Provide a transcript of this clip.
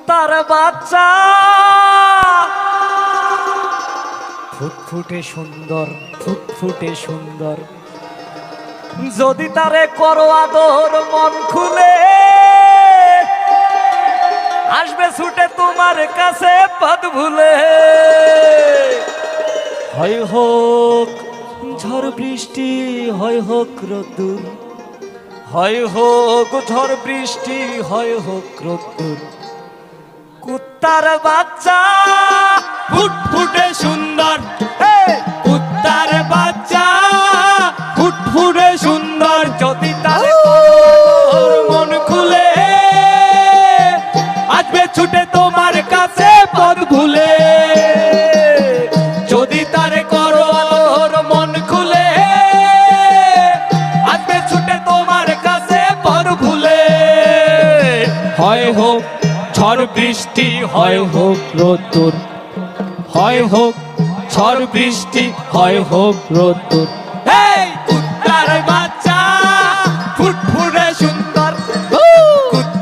কুত্তার বাচ্চা ফুটফুটে সুন্দর, ফুটফুটে সুন্দর, যদি তারে করো আদর মন খুলে আসবে ছুটে তোমার কাছে পথ ভুলে। হয় হোক ঝড় বৃষ্টি, হয় হোক রোদ্দুর, হয় হোক ঝড় বৃষ্টি, হয় হোক রোদ্দুর, কুত্তার বাচ্চা ফুটফুটে সুন্দর, কুত্তার বাচ্চা ফুটফুটে সুন্দর, যদি তার ওর মন খুলে আসবে ছুটে তোমার কাছে পথ ভুলে। যদি তার করো ওর মন খুলে আসবে ছুটে তোমার কাছে পথ ভুলে। হয় হোক ঝড় বৃষ্টি, হয় হোক রোদ্দুর, হয় হোক ঝড় বৃষ্টি, হয় হোক রোদ্দুর,